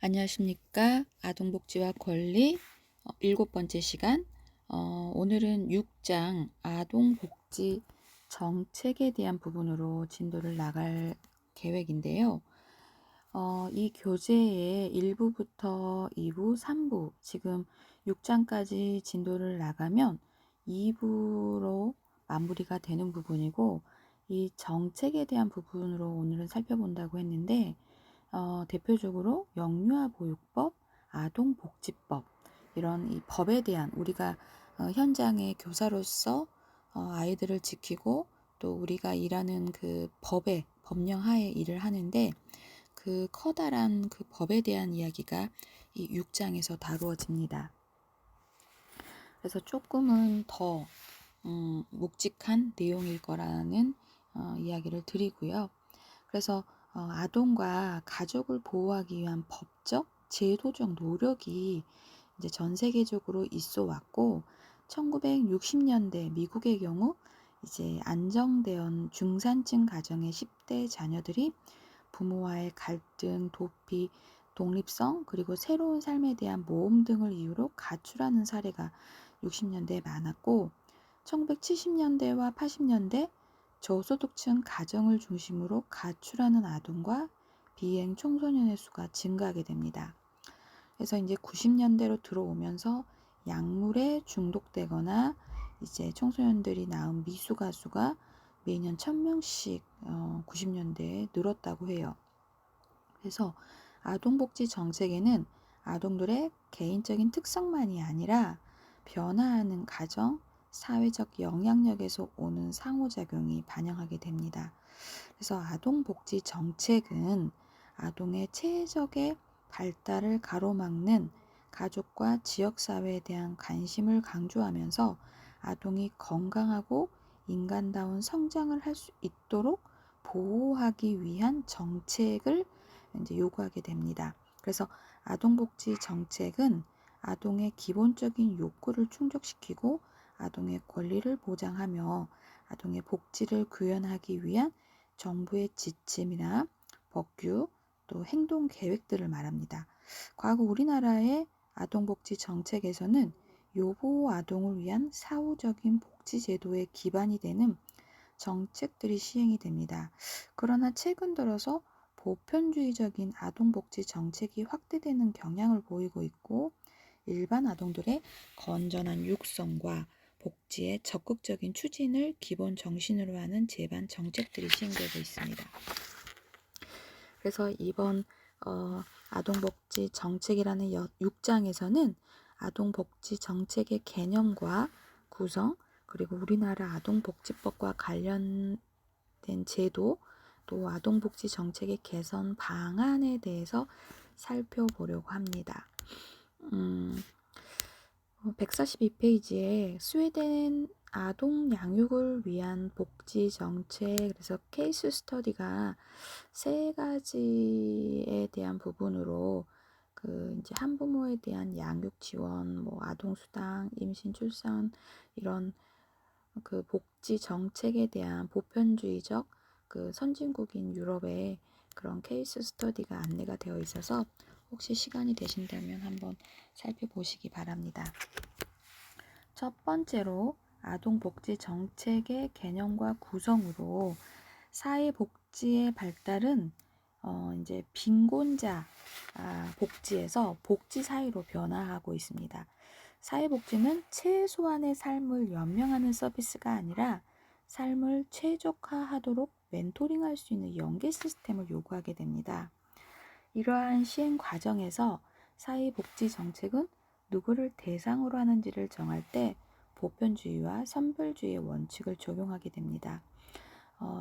안녕하십니까. 아동복지와 권리 7번째 시간. 오늘은 6장 아동복지 정책에 대한 부분으로 진도를 나갈 계획인데요. 이 교재의 1부부터 2부, 3부, 지금 6장까지 진도를 나가면 2부로 마무리가 되는 부분이고, 이 정책에 대한 부분으로 오늘은 살펴본다고 했는데, 대표적으로 영유아보육법, 아동복지법, 이런 이 법에 대한 우리가 현장의 교사로서 아이들을 지키고 또 우리가 일하는 그 법의 법령 하에 일을 하는데, 그 커다란 그 법에 대한 이야기가 이 6장에서 다루어집니다. 그래서 조금은 더 묵직한 내용일 거라는 이야기를 드리고요. 그래서 아동과 가족을 보호하기 위한 법적, 제도적 노력이 이제 전 세계적으로 있어 왔고, 1960년대 미국의 경우 이제 안정된 중산층 가정의 10대 자녀들이 부모와의 갈등, 도피, 독립성, 그리고 새로운 삶에 대한 모험 등을 이유로 가출하는 사례가 60년대에 많았고, 1970년대와 80년대 저소득층 가정을 중심으로 가출하는 아동과 비행 청소년의 수가 증가하게 됩니다. 그래서 이제 90년대로 들어오면서 약물에 중독되거나 이제 청소년들이 낳은 미숙아 수가 매년 1000명씩 90년대에 늘었다고 해요. 그래서 아동복지 정책에는 아동들의 개인적인 특성만이 아니라 변화하는 가정, 사회적 영향력에서 오는 상호작용이 반영하게 됩니다. 그래서 아동복지 정책은 아동의 체적의 발달을 가로막는 가족과 지역사회에 대한 관심을 강조하면서 아동이 건강하고 인간다운 성장을 할 수 있도록 보호하기 위한 정책을 이제 요구하게 됩니다. 그래서 아동복지 정책은 아동의 기본적인 욕구를 충족시키고 아동의 권리를 보장하며 아동의 복지를 구현하기 위한 정부의 지침이나 법규, 또 행동 계획들을 말합니다. 과거 우리나라의 아동복지 정책에서는 요보 아동을 위한 사후적인 복지 제도의 기반이 되는 정책들이 시행이 됩니다. 그러나 최근 들어서 보편주의적인 아동복지 정책이 확대되는 경향을 보이고 있고, 일반 아동들의 건전한 육성과 복지의 적극적인 추진을 기본 정신으로 하는 제반 정책들이 시행되고 있습니다. 그래서 이번 아동복지 정책이라는 6장에서는 아동복지 정책의 개념과 구성, 그리고 우리나라 아동복지법과 관련된 제도, 또 아동복지 정책의 개선 방안에 대해서 살펴보려고 합니다. 142페이지에 스웨덴 아동 양육을 위한 복지 정책, 그래서 케이스 스터디가 3가지에 대한 부분으로 그 이제 한부모에 대한 양육 지원, 뭐 아동 수당, 임신 출산, 이런 그 복지 정책에 대한 보편주의적 그 선진국인 유럽의 그런 케이스 스터디가 안내가 되어 있어서 혹시 시간이 되신다면 한번 살펴보시기 바랍니다. 첫 번째로 아동복지 정책의 개념과 구성으로 사회복지의 발달은 이제 빈곤자 복지에서 복지 사회로 변화하고 있습니다. 사회복지는 최소한의 삶을 연명하는 서비스가 아니라 삶을 최적화하도록 멘토링할 수 있는 연계 시스템을 요구하게 됩니다. 이러한 시행 과정에서 사회복지 정책은 누구를 대상으로 하는지를 정할 때 보편주의와 선별주의의 원칙을 적용하게 됩니다.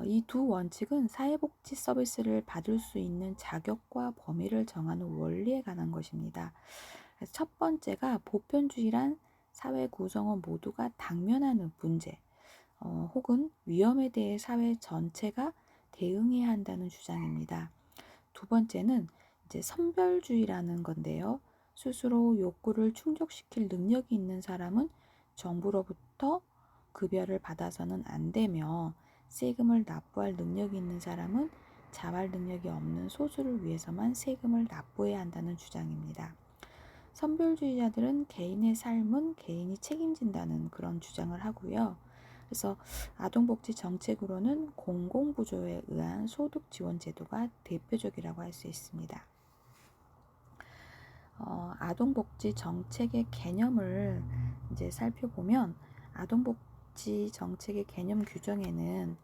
이 두 원칙은 사회복지 서비스를 받을 수 있는 자격과 범위를 정하는 원리에 관한 것입니다. 첫 번째가 보편주의란 사회 구성원 모두가 당면하는 문제, 혹은 위험에 대해 사회 전체가 대응해야 한다는 주장입니다. 두 번째는 이제 선별주의라는 건데요. 스스로 욕구를 충족시킬 능력이 있는 사람은 정부로부터 급여를 받아서는 안 되며, 세금을 납부할 능력이 있는 사람은 자활 능력이 없는 소수를 위해서만 세금을 납부해야 한다는 주장입니다. 선별주의자들은 개인의 삶은 개인이 책임진다는 그런 주장을 하고요. 그래서 아동복지 정책으로는 공공부조에 의한 소득지원제도가 대표적이라고 할 수 있습니다. 아동복지 정책의 개념을 이제 살펴보면 아동복지 정책의 개념 규정에는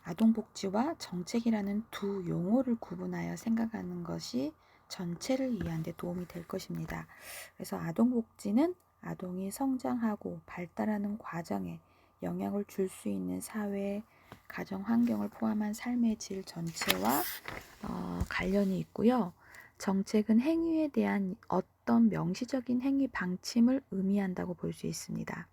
아동복지와 정책이라는 두 용어를 구분하여 생각하는 것이 전체를 이해하는 데 도움이 될 것입니다. 그래서 아동복지는 아동이 성장하고 발달하는 과정에 영향을 줄 수 있는 사회, 가정 환경을 포함한 삶의 질 전체와 관련이 있고요. 정책은 행위에 대한 어떤 명시적인 행위 방침을 의미한다고 볼 수 있습니다.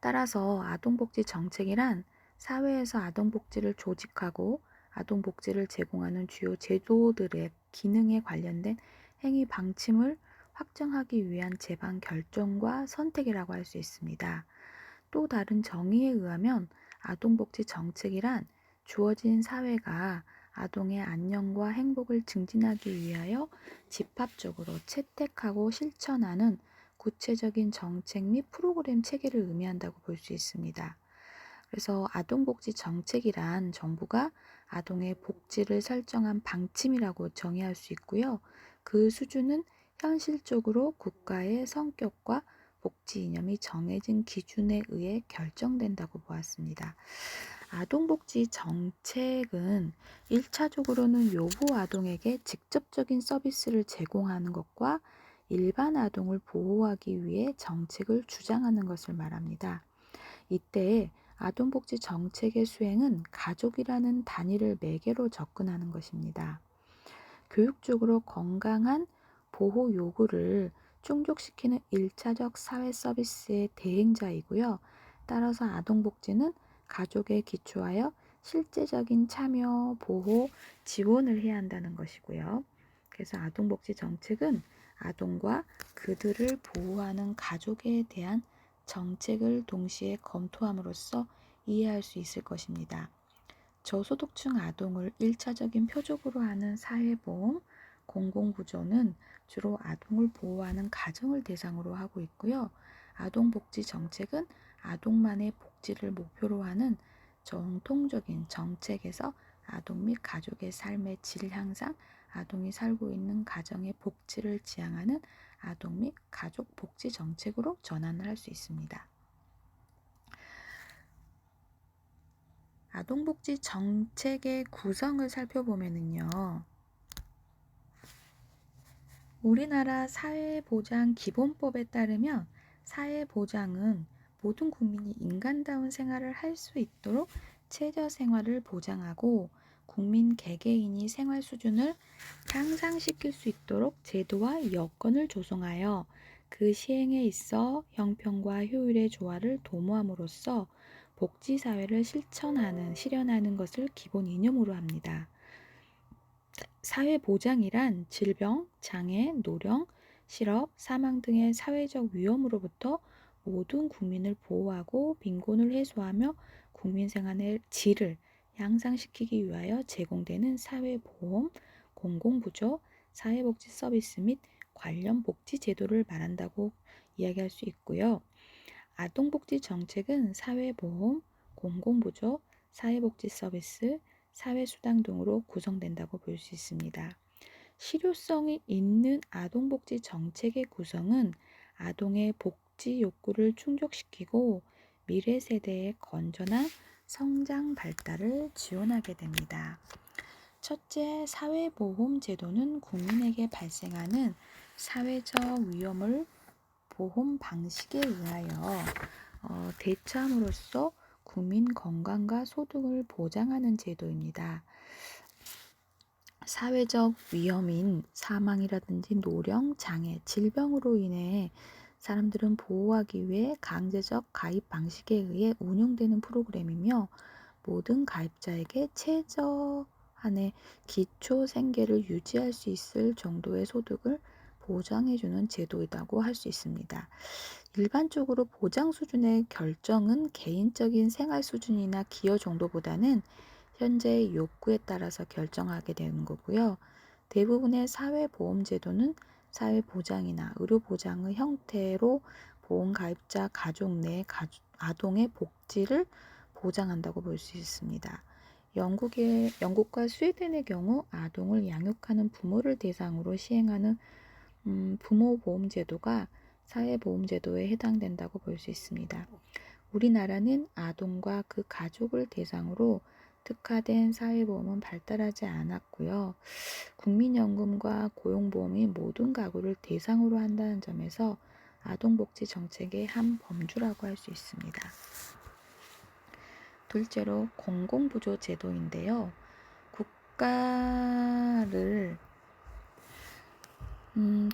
따라서 아동복지 정책이란 사회에서 아동복지를 조직하고 아동복지를 제공하는 주요 제도들의 기능에 관련된 행위 방침을 확정하기 위한 제방 결정과 선택이라고 할 수 있습니다. 또 다른 정의에 의하면 아동복지 정책이란 주어진 사회가 아동의 안녕과 행복을 증진하기 위하여 집합적으로 채택하고 실천하는 구체적인 정책 및 프로그램 체계를 의미한다고 볼 수 있습니다. 그래서 아동복지 정책이란 정부가 아동의 복지를 설정한 방침이라고 정의할 수 있고요. 그 수준은 현실적으로 국가의 성격과 복지 이념이 정해진 기준에 의해 결정된다고 보았습니다. 아동복지 정책은 1차적으로는 요구 아동에게 직접적인 서비스를 제공하는 것과 일반 아동을 보호하기 위해 정책을 주장하는 것을 말합니다. 이때 아동복지 정책의 수행은 가족이라는 단위를 매개로 접근하는 것입니다. 교육적으로 건강한 보호 요구를 충족시키는 1차적 사회 서비스의 대행자이고요. 따라서 아동복지는 가족에 기초하여 실제적인 참여, 보호, 지원을 해야 한다는 것이고요. 그래서 아동복지 정책은 아동과 그들을 보호하는 가족에 대한 정책을 동시에 검토함으로써 이해할 수 있을 것입니다. 저소득층 아동을 1차적인 표적으로 하는 사회보험, 공공부조는 주로 아동을 보호하는 가정을 대상으로 하고 있고요. 아동복지 정책은 아동만의 복지를 목표로 하는 정통적인 정책에서 아동 및 가족의 삶의 질 향상, 아동이 살고 있는 가정의 복지를 지향하는 아동 및 가족 복지 정책으로 전환을 할 수 있습니다. 아동복지 정책의 구성을 살펴보면요. 우리나라 사회보장기본법에 따르면 사회보장은 모든 국민이 인간다운 생활을 할 수 있도록 최저생활을 보장하고 국민 개개인이 생활 수준을 향상시킬 수 있도록 제도와 여건을 조성하여 그 시행에 있어 형평과 효율의 조화를 도모함으로써 복지사회를 실현하는 것을 기본 이념으로 합니다. 사회보장이란 질병, 장애, 노령, 실업, 사망 등의 사회적 위험으로부터 모든 국민을 보호하고 빈곤을 해소하며 국민 생활의 질을 향상시키기 위하여 제공되는 사회보험, 공공부조, 사회복지 서비스 및 관련 복지 제도를 말한다고 이야기할 수 있고요. 아동복지 정책은 사회보험, 공공부조, 사회복지 서비스, 사회수당 등으로 구성된다고 볼 수 있습니다. 실효성이 있는 아동복지 정책의 구성은 아동의 복지 욕구를 충족시키고 미래 세대의 건전한 성장 발달을 지원하게 됩니다. 첫째, 사회보험 제도는 국민에게 발생하는 사회적 위험을 보험 방식에 의하여 대처함으로써 국민 건강과 소득을 보장하는 제도입니다. 사회적 위험인 사망이라든지 노령, 장애, 질병으로 인해 사람들은 보호하기 위해 강제적 가입 방식에 의해 운영되는 프로그램이며 모든 가입자에게 최저한의 기초 생계를 유지할 수 있을 정도의 소득을 보장해주는 제도이라고 할 수 있습니다. 일반적으로 보장 수준의 결정은 개인적인 생활 수준이나 기여 정도보다는 현재의 욕구에 따라서 결정하게 되는 거고요. 대부분의 사회보험제도는 사회보장이나 의료보장의 형태로 보험가입자 가족 내 아동의 복지를 보장한다고 볼 수 있습니다. 영국과 스웨덴의 경우 아동을 양육하는 부모를 대상으로 시행하는 부모보험제도가 사회보험제도에 해당된다고 볼 수 있습니다. 우리나라는 아동과 그 가족을 대상으로 특화된 사회보험은 발달하지 않았고요. 국민연금과 고용보험이 모든 가구를 대상으로 한다는 점에서 아동복지 정책의 한 범주라고 할 수 있습니다. 둘째로 공공부조 제도인데요. 국가를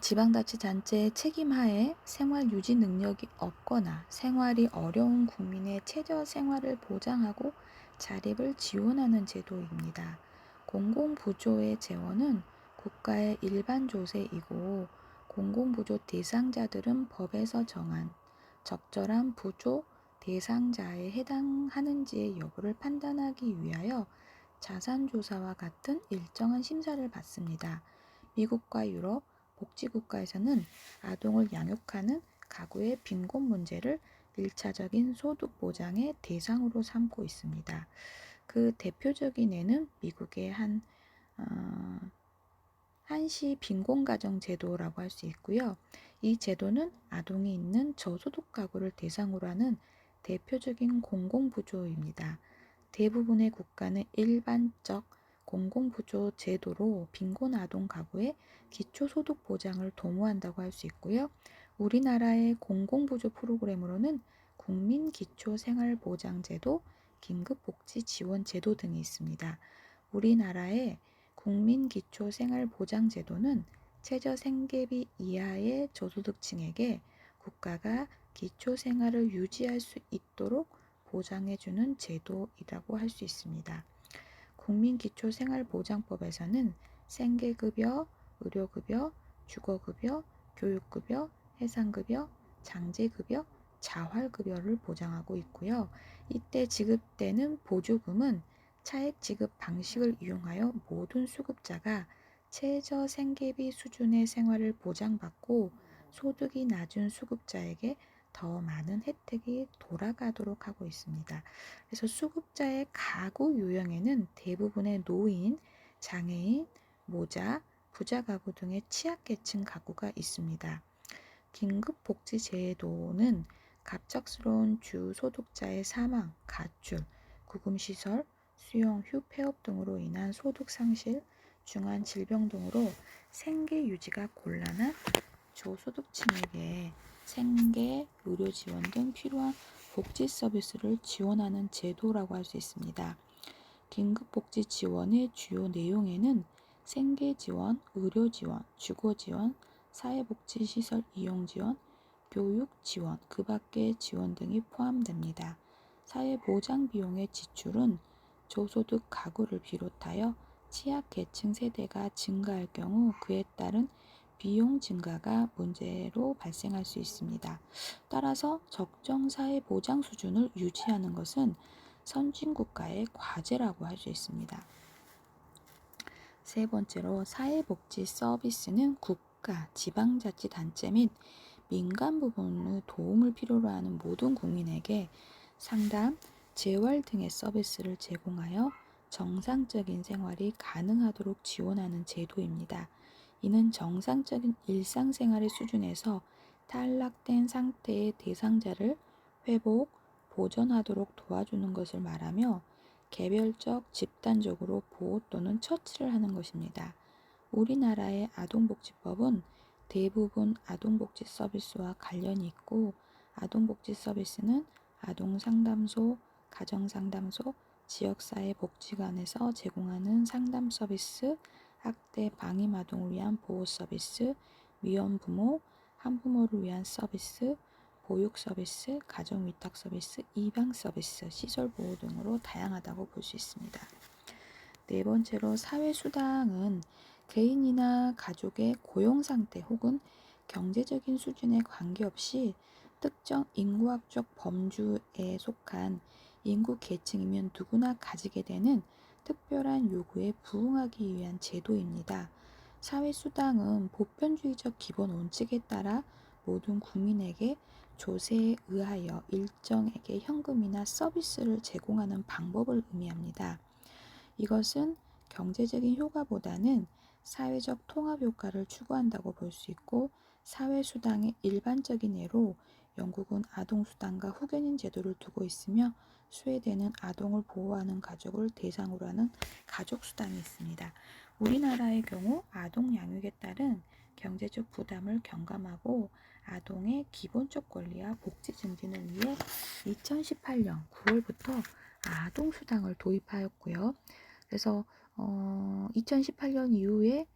지방자치단체의 책임하에 생활 유지 능력이 없거나 생활이 어려운 국민의 최저 생활을 보장하고 자립을 지원하는 제도입니다. 공공부조의 재원은 국가의 일반 조세이고 공공부조 대상자들은 법에서 정한 적절한 부조 대상자에 해당하는지의 여부를 판단하기 위하여 자산조사와 같은 일정한 심사를 받습니다. 미국과 유럽, 복지국가에서는 아동을 양육하는 가구의 빈곤 문제를 1차적인 소득 보장의 대상으로 삼고 있습니다. 그 대표적인 예는 미국의 한시 빈곤가정 제도라고 할 수 있고요. 이 제도는 아동이 있는 저소득 가구를 대상으로 하는 대표적인 공공부조입니다. 대부분의 국가는 일반적 공공부조 제도로 빈곤 아동 가구의 기초소득 보장을 도모한다고 할 수 있고요. 우리나라의 공공부조 프로그램으로는 국민기초생활보장제도, 긴급복지지원제도 등이 있습니다. 우리나라의 국민기초생활보장제도는 최저생계비 이하의 저소득층에게 국가가 기초생활을 유지할 수 있도록 보장해주는 제도이라고 할 수 있습니다. 국민기초생활보장법에서는 생계급여, 의료급여, 주거급여, 교육급여, 해상급여, 장제급여, 자활급여를 보장하고 있고요. 이때 지급되는 보조금은 차액 지급 방식을 이용하여 모든 수급자가 최저생계비 수준의 생활을 보장받고 소득이 낮은 수급자에게 더 많은 혜택이 돌아가도록 하고 있습니다. 그래서 수급자의 가구 유형에는 대부분의 노인, 장애인, 모자, 부자가구 등의 취약계층 가구가 있습니다. 긴급복지제도는 갑작스러운 주소득자의 사망, 가출, 구금시설, 수용, 휴폐업 등으로 인한 소득 상실, 중한 질병 등으로 생계 유지가 곤란한 저소득층에게 생계, 의료 지원 등 필요한 복지 서비스를 지원하는 제도라고 할 수 있습니다. 긴급복지 지원의 주요 내용에는 생계 지원, 의료 지원, 주거 지원, 사회복지시설 이용 지원, 교육 지원, 그 밖의 지원 등이 포함됩니다. 사회보장 비용의 지출은 저소득 가구를 비롯하여 취약계층 세대가 증가할 경우 그에 따른 비용 증가가 문제로 발생할 수 있습니다. 따라서 적정 사회보장 수준을 유지하는 것은 선진국가의 과제라고 할 수 있습니다. 세 번째로 사회복지 서비스는 국가, 지방자치단체 및 민간 부분의 도움을 필요로 하는 모든 국민에게 상담, 재활 등의 서비스를 제공하여 정상적인 생활이 가능하도록 지원하는 제도입니다. 이는 정상적인 일상생활의 수준에서 탈락된 상태의 대상자를 회복, 보전하도록 도와주는 것을 말하며 개별적, 집단적으로 보호 또는 처치를 하는 것입니다. 우리나라의 아동복지법은 대부분 아동복지 서비스와 관련이 있고 아동복지 서비스는 아동상담소, 가정상담소, 지역사회복지관에서 제공하는 상담 서비스, 학대 방임 아동을 위한 보호 서비스, 위험부모, 한부모를 위한 서비스, 보육 서비스, 가정 위탁 서비스, 입양 서비스, 시설 보호 등으로 다양하다고 볼 수 있습니다. 네 번째로 사회수당은 개인이나 가족의 고용 상태 혹은 경제적인 수준에 관계없이 특정 인구학적 범주에 속한 인구 계층이면 누구나 가지게 되는 특별한 요구에 부응하기 위한 제도입니다. 사회수당은 보편주의적 기본 원칙에 따라 모든 국민에게 조세에 의하여 일정에게 현금이나 서비스를 제공하는 방법을 의미합니다. 이것은 경제적인 효과보다는 사회적 통합 효과를 추구한다고 볼 수 있고, 사회수당의 일반적인 예로 영국은 아동수당과 후견인 제도를 두고 있으며, 스웨덴은 아동을 보호하는 가족을 대상으로 하는 가족수당이 있습니다. 우리나라의 경우 아동 양육에 따른 경제적 부담을 경감하고 아동의 기본적 권리와 복지 증진을 위해 2018년 9월부터 아동수당을 도입하였고요. 그래서 2018년 이후에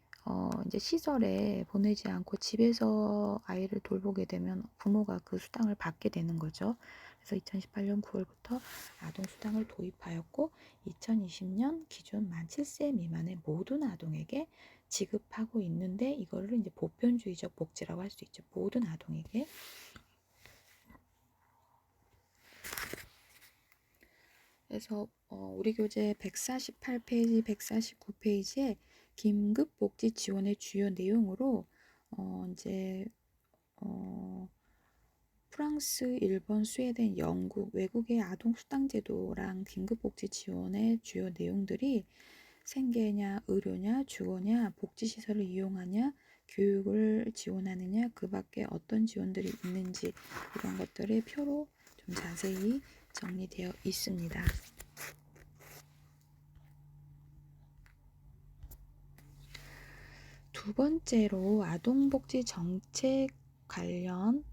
이제 시설에 보내지 않고 집에서 아이를 돌보게 되면 부모가 그 수당을 받게 되는 거죠. 그래서 2018년 9월부터 아동수당을 도입하였고 2020년 기준 만 7세 미만의 모든 아동에게 지급하고 있는데, 이거를 이제 보편주의적 복지라고 할 수 있죠. 모든 아동에게. 그래서 우리 교재 148페이지, 149페이지에 긴급복지 지원의 주요 내용으로 이제 프랑스, 일본, 스웨덴, 영국, 외국의 아동수당제도랑 긴급복지 지원의 주요 내용들이 생계냐, 의료냐, 주거냐, 복지시설을 이용하냐, 교육을 지원하느냐, 그 밖에 어떤 지원들이 있는지 이런 것들의 표로 좀 자세히 정리되어 있습니다. 두 번째로 아동복지 정책 관련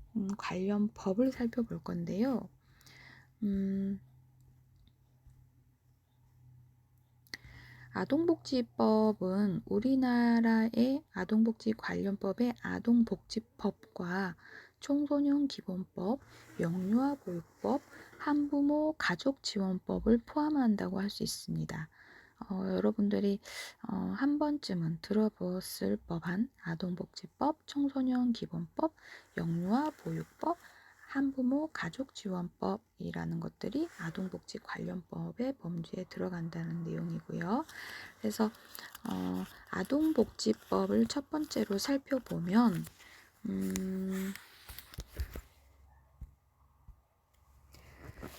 법을 살펴볼 건데요. 아동복지법은 우리나라의 아동복지 관련법의 아동복지법과 청소년기본법, 영유아보육법, 한부모 가족지원법을 포함한다고 할 수 있습니다. 여러분들이 한 번쯤은 들어보았을 법한 아동복지법, 청소년기본법, 영유아보육법, 한부모 가족지원법이라는 것들이 아동복지 관련법의 범주에 들어간다는 내용이고요. 그래서 아동복지법을 첫 번째로 살펴보면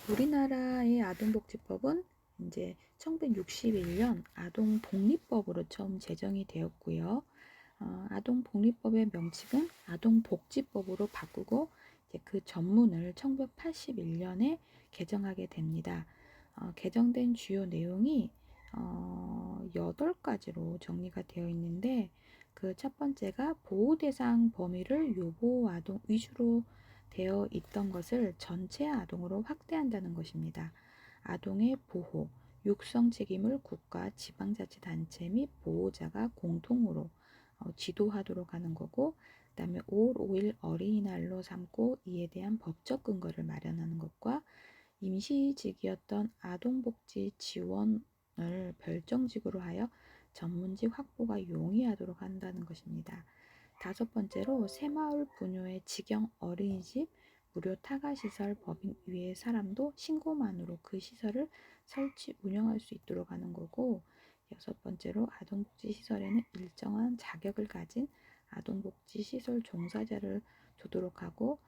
우리나라의 아동복지법은 이제 1961년 아동복리법으로 처음 제정이 되었고요. 아동복리법의 명칭은 아동복지법으로 바꾸고 이제 그 전문을 1981년에 개정하게 됩니다. 개정된 주요 내용이 8가지로 정리가 되어 있는데, 그 첫 번째가 보호대상 범위를 요보 아동 위주로 되어 있던 것을 전체 아동으로 확대한다는 것입니다. 아동의 보호, 육성 책임을 국가, 지방자치단체 및 보호자가 공통으로 지도하도록 하는 거고, 그 다음에 5월 5일 어린이날로 삼고 이에 대한 법적 근거를 마련하는 것과 임시직이었던 아동복지 지원을 별정직으로 하여 전문직 확보가 용이하도록 한다는 것입니다. 다섯 번째로 새마을 부녀의 직영 어린이집 무료 타가시설 법인 위의 사람도 신고만으로 그 시설을 설치 운영할 수 있도록 하는 거고, 여섯 번째로 아동복지시설에는 일정한 자격을 가진 아동복지시설 종사자를 두도록 하고,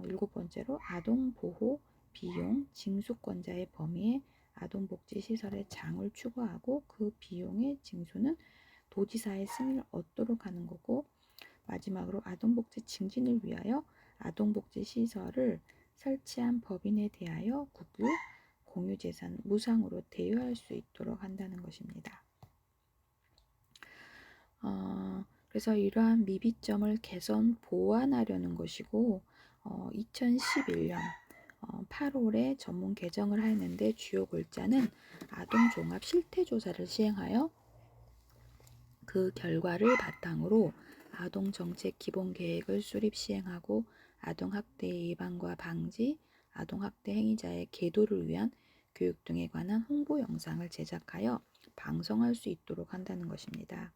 일곱 번째로 아동보호 비용 징수권자의 범위에 아동복지시설의 장을 추구하고 그 비용의 징수는 도지사의 승인을 얻도록 하는 거고, 마지막으로 아동복지 증진을 위하여 아동복지시설을 설치한 법인에 대하여 국유, 공유재산, 무상으로 대여할 수 있도록 한다는 것입니다. 그래서 이러한 미비점을 개선, 보완하려는 것이고 2011년 8월에 전문 개정을 하였는데, 주요 골자는 아동종합 실태조사를 시행하여 그 결과를 바탕으로 아동정책 기본계획을 수립 시행하고 아동학대 예방과 방지, 아동학대 행위자의 계도를 위한 교육 등에 관한 홍보 영상을 제작하여 방송할 수 있도록 한다는 것입니다.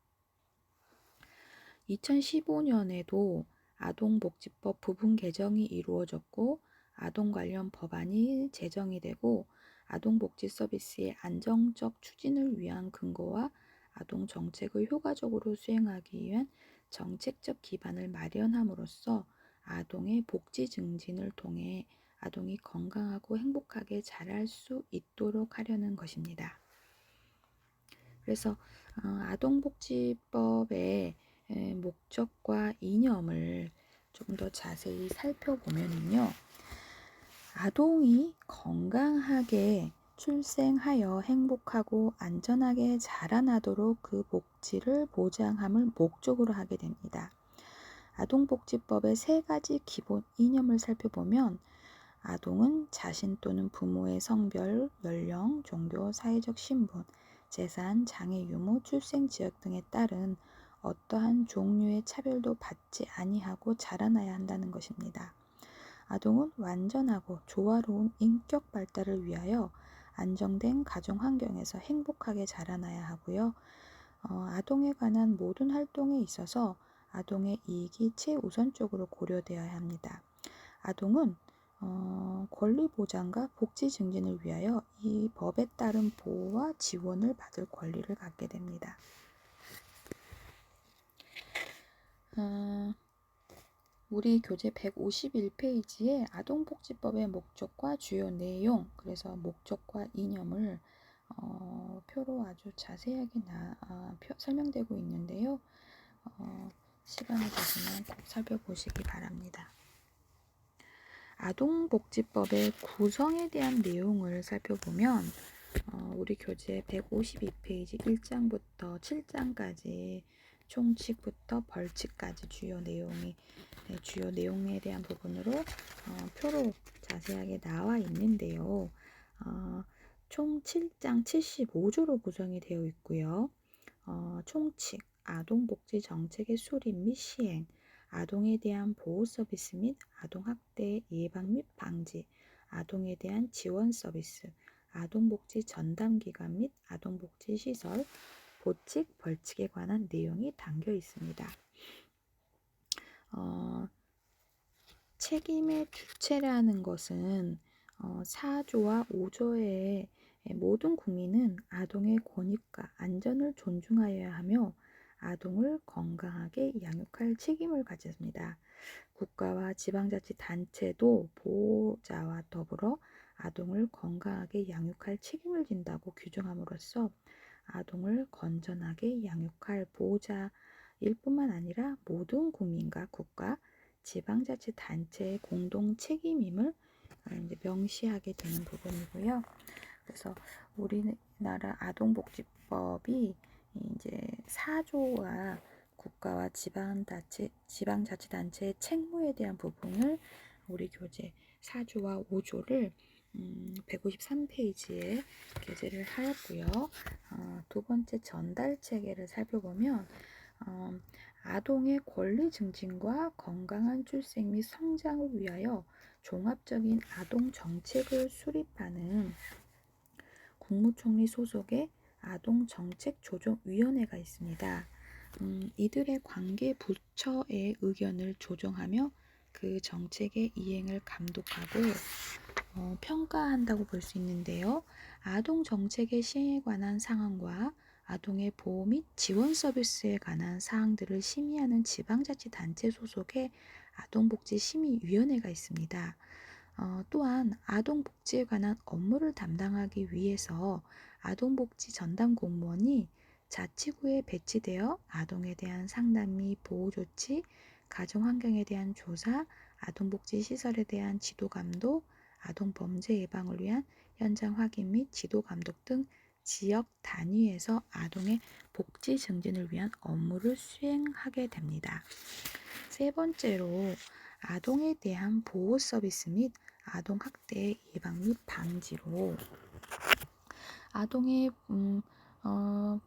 2015년에도 아동복지법 부분 개정이 이루어졌고 아동 관련 법안이 제정이 되고 아동복지 서비스의 안정적 추진을 위한 근거와 아동 정책을 효과적으로 수행하기 위한 정책적 기반을 마련함으로써 아동의 복지 증진을 통해 아동이 건강하고 행복하게 자랄 수 있도록 하려는 것입니다. 그래서 아동복지법의 목적과 이념을 좀 더 자세히 살펴보면요. 아동이 건강하게 출생하여 행복하고 안전하게 자라나도록 그 복지를 보장함을 목적으로 하게 됩니다. 아동복지법의 3가지 기본 이념을 살펴보면 아동은 자신 또는 부모의 성별, 연령, 종교, 사회적 신분, 재산, 장애 유무, 출생 지역 등에 따른 어떠한 종류의 차별도 받지 아니하고 자라나야 한다는 것입니다. 아동은 완전하고 조화로운 인격 발달을 위하여 안정된 가정 환경에서 행복하게 자라나야 하고요. 아동에 관한 모든 활동에 있어서 아동의 이익이 최우선적으로 고려되어야 합니다. 아동은 권리 보장과 복지 증진을 위하여 이 법에 따른 보호와 지원을 받을 권리를 갖게 됩니다. 우리 교재 151페이지에 아동복지법의 목적과 주요 내용, 그래서 목적과 이념을 표로 아주 자세하게 설명되고 있는데요. 시간이 되시면 꼭 살펴보시기 바랍니다. 아동복지법의 구성에 대한 내용을 살펴보면 우리 교재 152페이지 1장부터 7장까지 총칙부터 벌칙까지 주요 내용에 대한 부분으로 표로 자세하게 나와 있는데요. 총 7장 75조로 구성이 되어 있고요. 총칙, 아동복지 정책의 수립 및 시행, 아동에 대한 보호 서비스 및 아동학대 예방 및 방지, 아동에 대한 지원 서비스, 아동복지 전담기관 및 아동복지 시설, 보칙, 벌칙에 관한 내용이 담겨 있습니다. 책임의 주체라는 것은 4조와 5조의 모든 국민은 아동의 권익과 안전을 존중하여야 하며 아동을 건강하게 양육할 책임을 가졌습니다. 국가와 지방자치단체도 보호자와 더불어 아동을 건강하게 양육할 책임을 진다고 규정함으로써 아동을 건전하게 양육할 보호자일 뿐만 아니라 모든 국민과 국가, 지방자치단체의 공동 책임임을 이제 명시하게 되는 부분이고요. 그래서 우리나라 아동복지법이 이제 4조와 국가와 지방자치단체의 책무에 대한 부분을 우리 교재 4조와 5조를 153페이지에 게재를 하였고요. 두 번째 전달 체계를 살펴보면 아동의 권리 증진과 건강한 출생 및 성장을 위하여 종합적인 아동 정책을 수립하는 국무총리 소속의 아동정책조정위원회가 있습니다. 이들의 관계 부처의 의견을 조정하며 그 정책의 이행을 감독하고 평가한다고 볼 수 있는데요. 아동 정책의 시행에 관한 상황과 아동의 보호 및 지원 서비스에 관한 사항들을 심의하는 지방자치단체 소속의 아동복지심의위원회가 있습니다. 또한 아동복지에 관한 업무를 담당하기 위해서 아동복지 전담 공무원이 자치구에 배치되어 아동에 대한 상담 및 보호 조치, 가정환경에 대한 조사, 아동복지 시설에 대한 지도 감독, 아동 범죄 예방을 위한 현장 확인 및 지도 감독 등 지역 단위에서 아동의 복지 증진을 위한 업무를 수행하게 됩니다. 세 번째로 아동에 대한 보호 서비스 및 아동학대 예방 및 방지로 아동의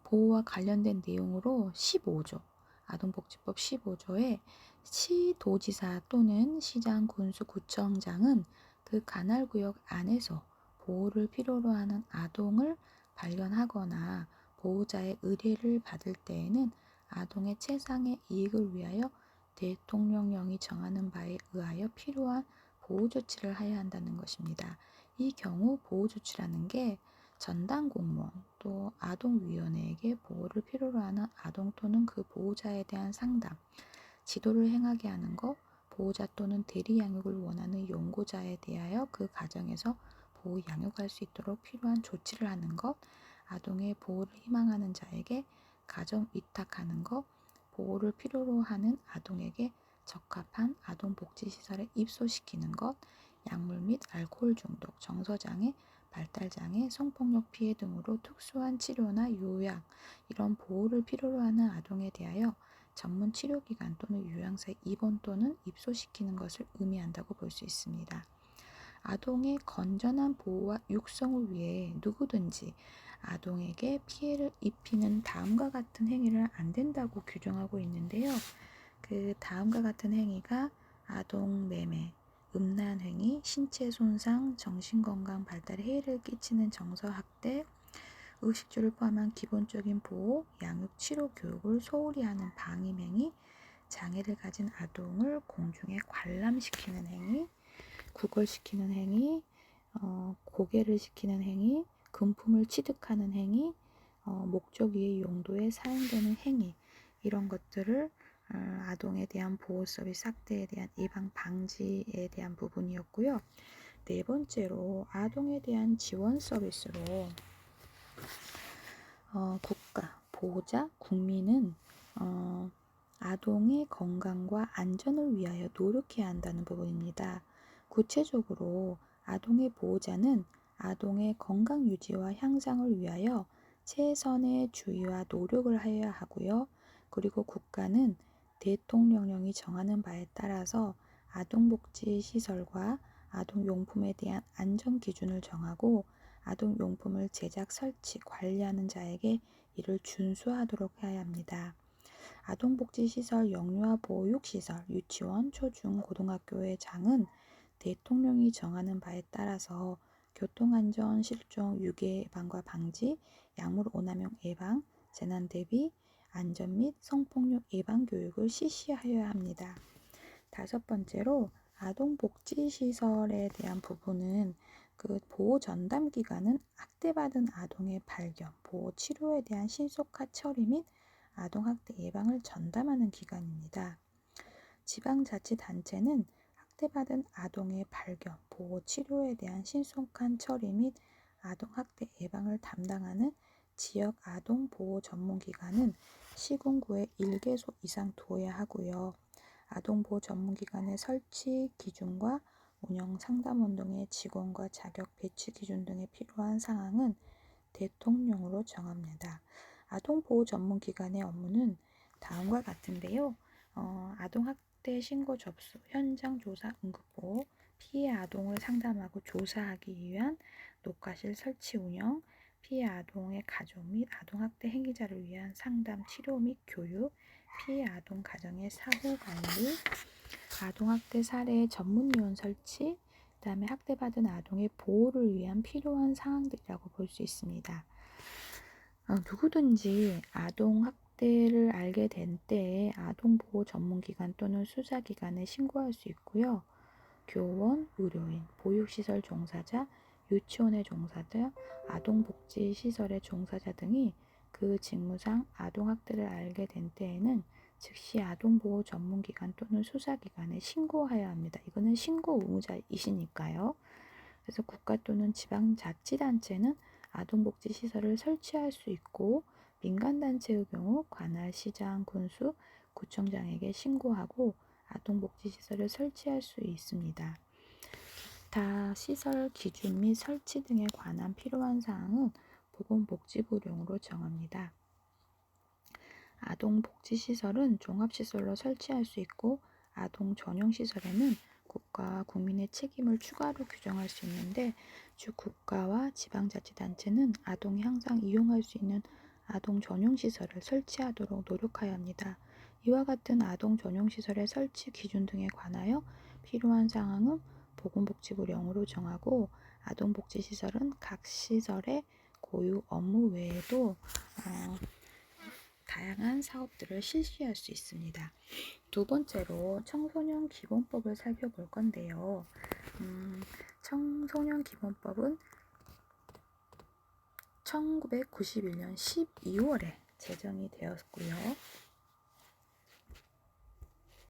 보호와 관련된 내용으로 15조, 아동복지법 15조에 시도지사 또는 시장, 군수, 구청장은 그 관할구역 안에서 보호를 필요로 하는 아동을 발견하거나 보호자의 의뢰를 받을 때에는 아동의 최상의 이익을 위하여 대통령령이 정하는 바에 의하여 필요한 보호조치를 하여야 한다는 것입니다. 이 경우 보호조치라는 게 전담 공무원 또 아동위원회에게 보호를 필요로 하는 아동 또는 그 보호자에 대한 상담, 지도를 행하게 하는 것, 보호자 또는 대리 양육을 원하는 용고자에 대하여 그 가정에서 보호 양육할 수 있도록 필요한 조치를 하는 것, 아동의 보호를 희망하는 자에게 가정 위탁하는 것, 보호를 필요로 하는 아동에게 적합한 아동복지시설에 입소시키는 것, 약물 및 알코올 중독, 정서장애, 발달장애, 성폭력 피해 등으로 특수한 치료나 요양, 이런 보호를 필요로 하는 아동에 대하여 전문 치료기관 또는 요양사에 입원 또는 입소시키는 것을 의미한다고 볼 수 있습니다. 아동의 건전한 보호와 육성을 위해 누구든지 아동에게 피해를 입히는 다음과 같은 행위를 안 된다고 규정하고 있는데요. 그 다음과 같은 행위가 아동 매매, 음란행위, 신체 손상, 정신건강 발달에 해를 끼치는 정서학대, 의식주를 포함한 기본적인 보호, 양육, 치료, 교육을 소홀히 하는 방임행위, 장애를 가진 아동을 공중에 관람시키는 행위, 구걸시키는 행위, 고개를 시키는 행위, 금품을 취득하는 행위, 목적 위의 용도에 사용되는 행위, 이런 것들을 아동에 대한 보호 서비스, 학대에 대한 예방 방지에 대한 부분이었고요. 네 번째로 아동에 대한 지원 서비스로 국가, 보호자, 국민은 아동의 건강과 안전을 위하여 노력해야 한다는 부분입니다. 구체적으로 아동의 보호자는 아동의 건강 유지와 향상을 위하여 최선의 주의와 노력을 하여야 하고요. 그리고 국가는 대통령령이 정하는 바에 따라서 아동복지시설과 아동용품에 대한 안전기준을 정하고 아동용품을 제작, 설치, 관리하는 자에게 이를 준수하도록 해야 합니다. 아동복지시설, 영유아 보육시설, 유치원, 초중, 고등학교의 장은 대통령이 정하는 바에 따라서 교통안전, 실종, 유괴 예방과 방지, 약물 오남용 예방, 재난 대비, 안전 및 성폭력 예방 교육을 실시하여야 합니다. 다섯 번째로 아동복지시설에 대한 부분은 그 보호 전담 기관은 학대받은 아동의 발견, 보호 치료에 대한 신속한 처리 및 아동학대 예방을 전담하는 기관입니다. 지방자치단체는 학대받은 아동의 발견, 보호 치료에 대한 신속한 처리 및 아동학대 예방을 담당하는 지역 아동보호 전문기관은 시군구에 1개소 이상 두어야 하고요. 아동보호 전문기관의 설치 기준과 운영 상담원 등의 직원과 자격 배치 기준 등에 필요한 사항은 대통령으로 정합니다. 아동보호 전문기관의 업무는 다음과 같은데요. 아동학대 신고 접수, 현장 조사, 응급보호, 피해 아동을 상담하고 조사하기 위한 녹화실 설치 운영, 피해 아동의 가족 및 아동학대 행위자를 위한 상담, 치료 및 교육, 피해 아동 가정의 사후 관리, 아동학대 사례 전문위원 설치, 그 다음에 학대받은 아동의 보호를 위한 필요한 사항들이라고 볼 수 있습니다. 누구든지 아동학대를 알게 된 때에 아동보호 전문기관 또는 수사기관에 신고할 수 있고요. 교원, 의료인, 보육시설 종사자, 유치원의 종사자, 아동복지시설의 종사자 등이 그 직무상 아동학대를 알게 된 때에는 즉시 아동보호 전문기관 또는 수사기관에 신고해야 합니다. 이거는 신고 의무자이시니까요. 그래서 국가 또는 지방자치단체는 아동복지시설을 설치할 수 있고 민간단체의 경우 관할, 시장, 군수, 구청장에게 신고하고 아동복지시설을 설치할 수 있습니다. 기타 시설 기준 및 설치 등에 관한 필요한 사항은 보건복지부령으로 정합니다. 아동복지시설은 종합시설로 설치할 수 있고 아동 전용시설에는 국가와 국민의 책임을 추가로 규정할 수 있는데 주 국가와 지방자치단체는 아동이 항상 이용할 수 있는 아동 전용시설을 설치하도록 노력해야 합니다. 이와 같은 아동 전용시설의 설치 기준 등에 관하여 필요한 사항은 보건복지부령으로 정하고 아동복지시설은 각 시설의 고유 업무 외에도 다양한 사업들을 실시할 수 있습니다. 두 번째로 청소년 기본법을 살펴볼 건데요. 청소년 기본법은 1991년 12월에 제정이 되었고요.